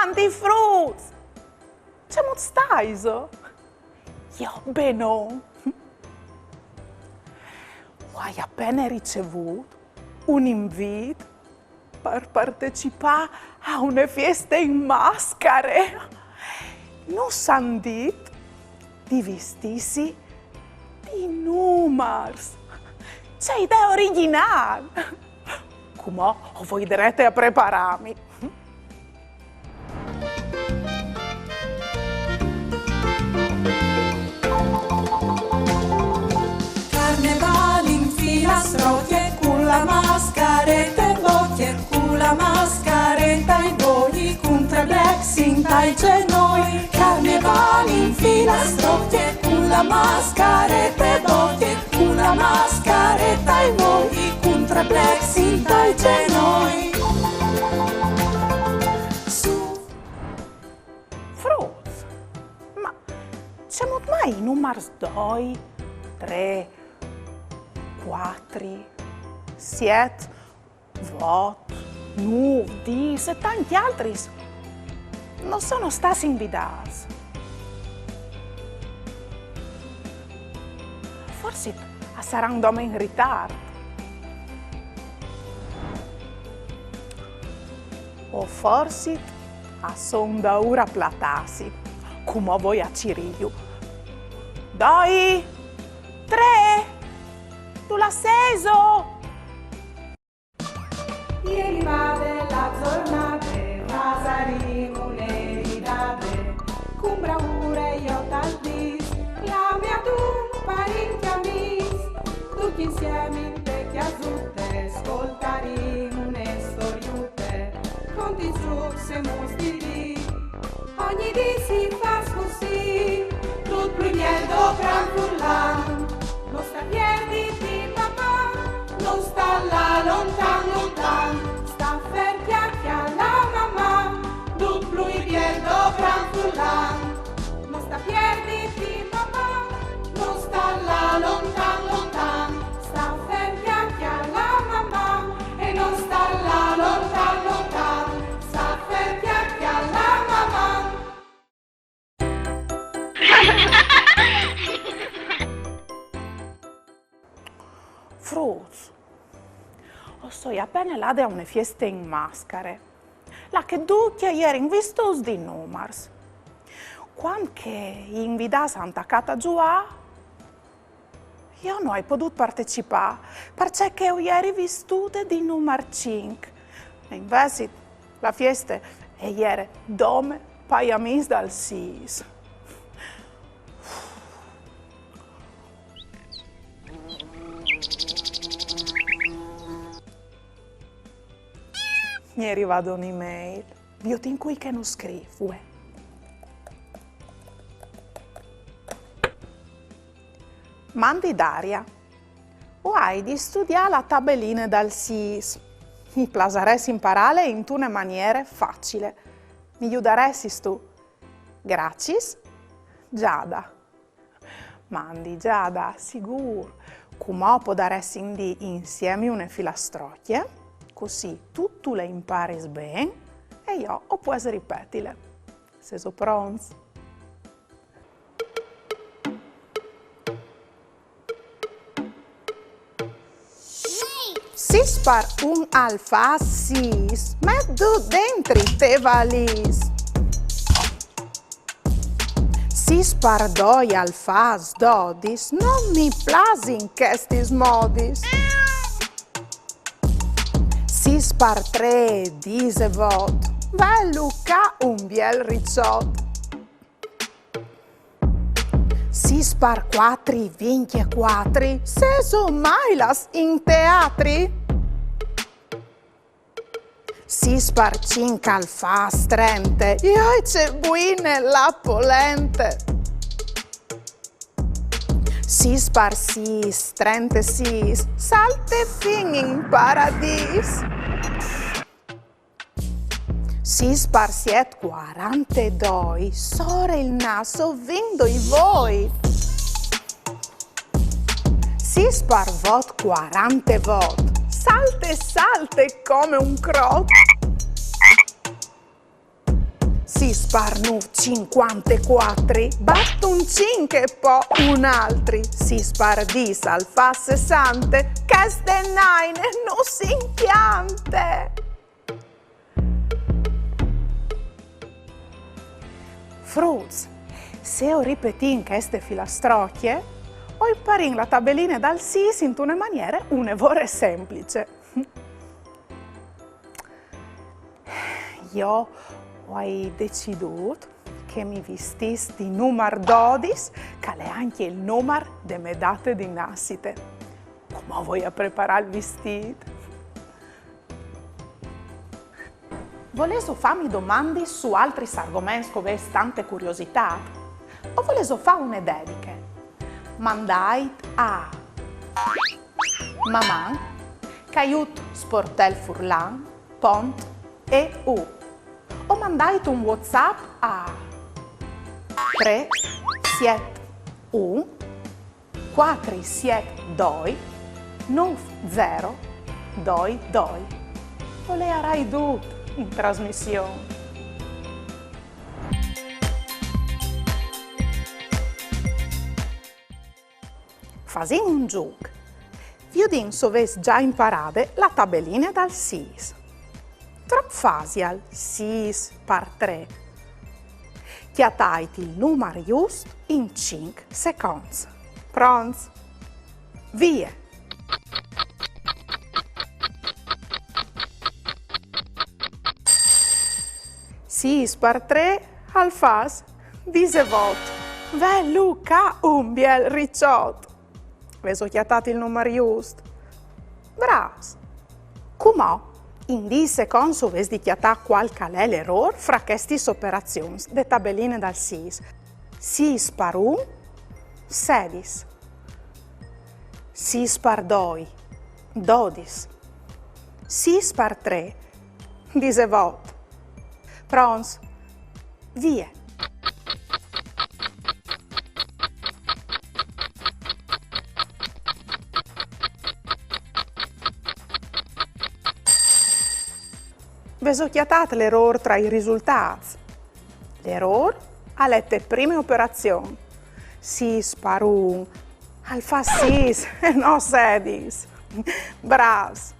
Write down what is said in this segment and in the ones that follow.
Mandi Fruz! Come stai? Io bene. Hai appena ricevuto un invito per partecipare a una festa in maschere. Non sanno detto di vestirsi di Numars. C'è idea originale. Come voi direte a prepararmi. Carnevale in filastrocche, con la mascaretta in bocche, con la mascaretta in vogli, con tre blexing dai genoi. Carnevale in filastrocche, con la mascaretta in bocche, con la mascaretta in vogli, con tre blexing dai genoi. Fruz, ma siamo mai Numars 2, 3, 4, 7, 8, 9, 10 e tanti altri non sono stati invitati. Forse saranno in ritardo. O forse sono da ora platasi, come voi a Ciriglio. 2, 3, tu l'hai seso? Ieri vade la giornata, pasaremo un'eridade, con bravura io tal dis, la mia tu parenti amici, tutti insieme in te chiasutte, ascoltaremo une storiute, conti su se mostri, ogni dì si fa così, tutto il mielo gran furlan, non sta piedi di papà, non sta là lontan lontan, sta ferchiacchi alla mamma, duplo il mielo gran furlan, non sta piedi di papà, non sta là lontan lontan, sta ferchiacchi alla mamma, e non sta là lontan lontan, sta ferchiacchi alla mamma. Fruz, sto appena là da una festa in maschere, la che tutti ieri in visto di Numars. Quando invita Santa Cata giù, io non ho potuto partecipare perché ho ieri visto di Numar 5. E invece la festa è ieri dome paiamis dal SIS. Mi è arrivata un'email, io in cui che non scrivo. Mandi Daria, hai di studiare la tabellina dal SIS. Mi piacerebbe imparare in una maniera facile. Mi aiuteresti tu? Grazie, Giada. Mandi Giada, sicuro. Come potresti indì insieme una filastrocchia? Così tu le impari bene e io ho puoi ripetere. Se sono pronti? Si spar un alfa sis, metto dentro te valis. Si spar doi alfas dodis, non mi plasi in questi modis. Si spar 3 dise vot, va Luca un biel ricciot. Si spar 4 24, se son mai las in teatri. Si spar 5 alfas 30, io c'è buine la polente. Si spar 6 36, salte fin in paradis. Si spar 7 42, sore il naso vindo i voi. Si spar vot 40 vot, salte salte come un crot. si sparnu 54, batto un 5 e poi un altri, si spardis al fa 60, che ste 9 non si impiante. Fruz, se ho ripetito in queste filastrocchie, ho imparato la tabellina dal SIS in una maniera un'evore semplice. Io ho deciso che mi vestis di numero 12, che è anche il numero delle mie date di nascita. Come vuoi a preparare il vestito? Volevo farmi domande su altri argomenti che avete tante curiosità? O volevo fare una dedica? Mandai a mamma che aiuto sportel furlan, pont e u. O mandai un WhatsApp a 3 7 1 4 7 2 9 0 2 2. O le avrai tutto in trasmissione. Facciamo un gioco. Vi dico se avete già imparato la tabellina dal SIS. Troppo facile, 6 per 3. Chiatate il numero giusto in 5 secondi. Pronti? Via! 6 per 3 al fas 18. Ve Luca un bel ricciotto. Avete chiatato il numero giusto? Bravos! Come in 10 secondi avete chiatato qualche è l'errore fra queste operazioni de tabelline dal SIS. 6 per 1, 16. 6 per 2, 12. 6 per 3, 18. Pronti? Via! Avete chiatato l'errore tra i risultati? L'errore ha letto le prime operazioni. 6 per 1, al fa 6 e non 16. Bravos!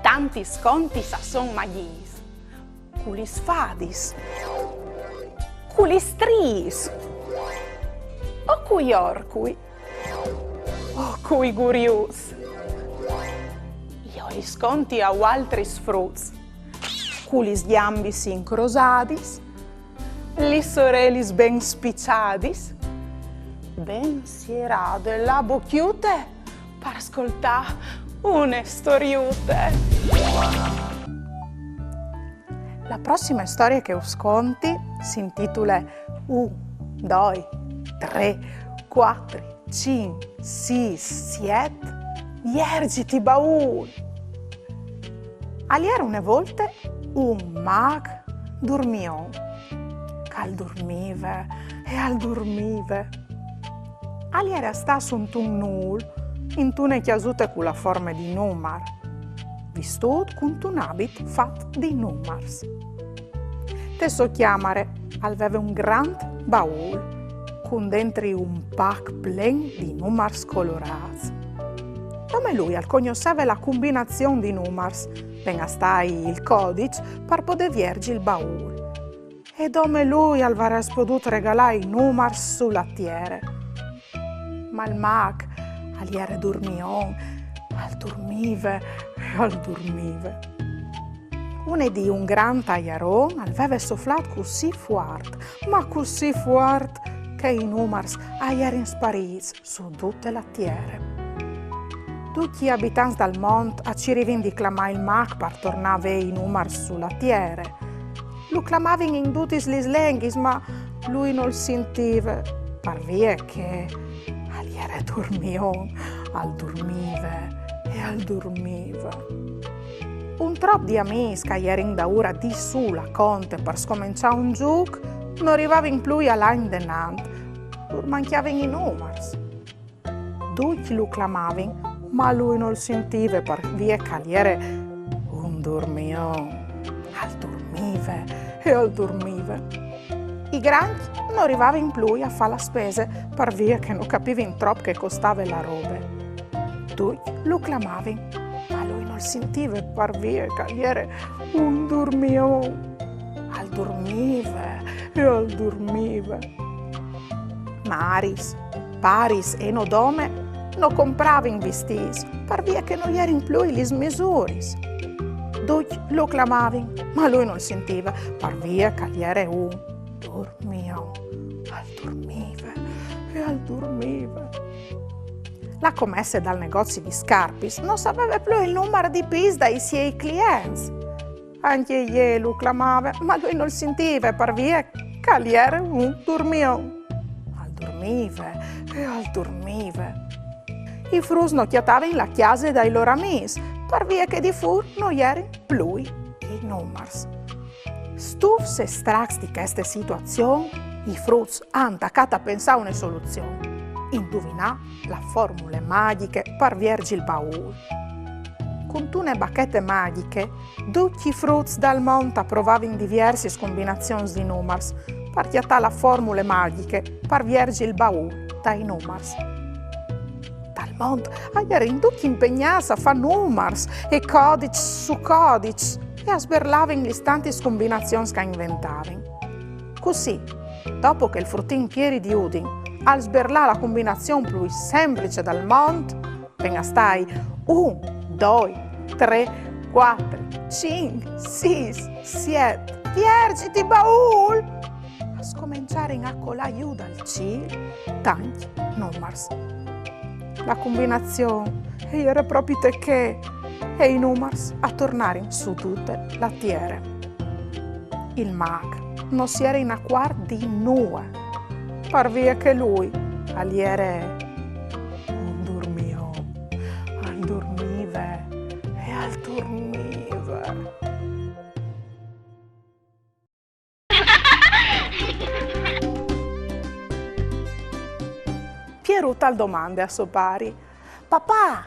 Tanti sconti sa son maghis. Culis fadis. culistris, o cui orcui, o cui gurius. Io li sconti a altri fruts, culis gambis incrosadis, li sorelis ben spicciadis, ben sierade la bocchiute per ascoltare une storiute. La prossima storia che us conti si intitola 1, 2, 3, 4, 5, 6, 7, viergiti baul. Aliera una volta un mag dormion, cal dormive e al dormive. Aliera sta sunt un nul, in tune chiasute con la forma di numar, vistut con un abit fat di numars. Te so chiamare, aveva un grand baul, con dentri un pack plen di numars colorati. Come lui al conosceva la combinazione di numars, ben stai il codice per poter viergi il baul. E come lui avrebbe potuto regalare i numars sulla tiere. Ma il mag aliere dormion, al dormive e al dormive. Lunedì un gran tagliaron aveva sofflato così forte, ma così forte, che i numars erano spariti su tutte le terre. Tutti gli abitanti del mondo ci rivendiclavano il mag per tornare i numars sulla terra. Lo clamavano in tutti gli lingue, ma lui non sentiva, per via che aliera dormion, al dormive e al dormive. Un troppo di amici che erano da ora di sulla conte per scominciare un gioco non arrivavano più all'anno denant, mancavano i numers. Tutti lo clamavano, ma lui non sentiva per via che era un dormion, al dormive e al dormive. I grandi non arrivavano più a fare la spesa per via che non capivano troppo che costava la roba. Tutti lo clamavano, ma lui non sentiva per via che era un dormion, al dormive e al dormive. Maris, Paris e Nodome non compravano vestiti per via che non erano più le misure. Tutti lo clamavano, ma lui non sentiva per via che era un dormion, al dormive e al dormive. La commessa dal negozio di Scarpis non sapeva più il numero di pis dai suoi clienti. Anche egli lo clamava, ma lui non sentiva per via che era un dormion, al dormive e al dormive. I frus nocchiatavano la chiesa dai loro amici per via che di fur non erano più i numers. Stuf se strax di questa situazione, i fruits hanno attaccato a pensare una soluzione. Indovinà la formule magiche per viergi il baul. Con tune bacchette magiche, tutti i fruits dal mondo provavano diverse combinazioni di numers per chiattare la formule magiche per viergi il baul dai numers. Dal mondo erano tutti impegnati a fare numers e codici su codici e a sberlavano le stanti combinazioni che inventavano. Così, dopo che il fruttin Pieri di Udin al sberlare la combinazione più semplice del mondo, venga stai 1, 2, 3, 4, 5, 6, 7, viergiti baul! A scominciare a colare giù dal cielo tanti numers. La combinazione era proprio che e i numers a tornare su tutte le terre. Il mag non si era in acquar di nulla, per via che lui aliere un dormion, al dormive e al dormive. Pieruta al domande a suo pari: papà,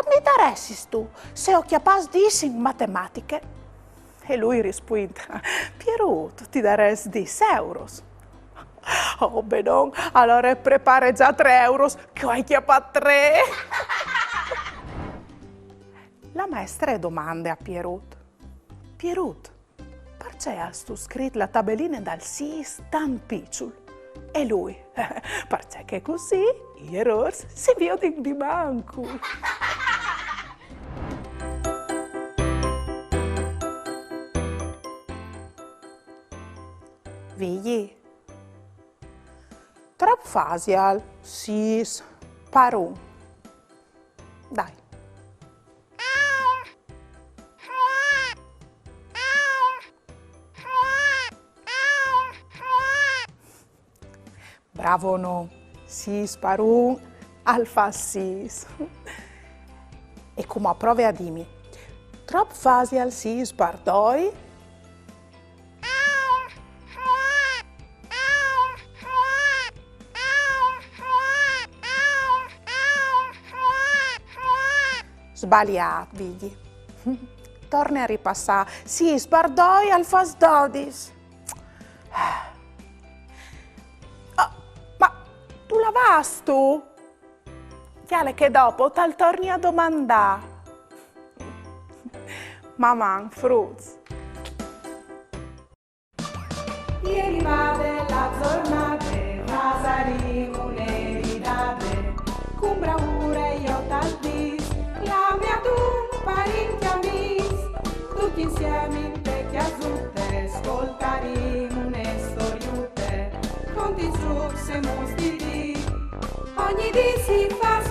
mi interessi tu se ho capace di in matematiche? E lui risponde: Pieruto, ti daresti 10 euros. Oh, bedon, allora prepara già 3 euros, che ho chiappato 3. La maestra domanda a Pierut: Pierut, c'è stu scritto la tabellina dal si stan picciul. E lui, perché così gli errori si vedono di manco. Vigli. Trop facial, sis, paru. Dai. Bravo no, sis, paru, alfa sis. E come a prove a dimmi, trop facial, sis, pardoi. Sbagliato, vedi. Torni a ripassare. Sì, spardoi al fas dodis. Oh, ma tu lavastu? Chiale che dopo tal torni a domandare. Mamma, fruz. Ieri vade la giornata, Vasari muneridade, cum braure io tal dis, la mia tu parenti amis, tutti insieme in te chiazute, ascoltaremo une storiute, conti su se musti di, ogni di si fa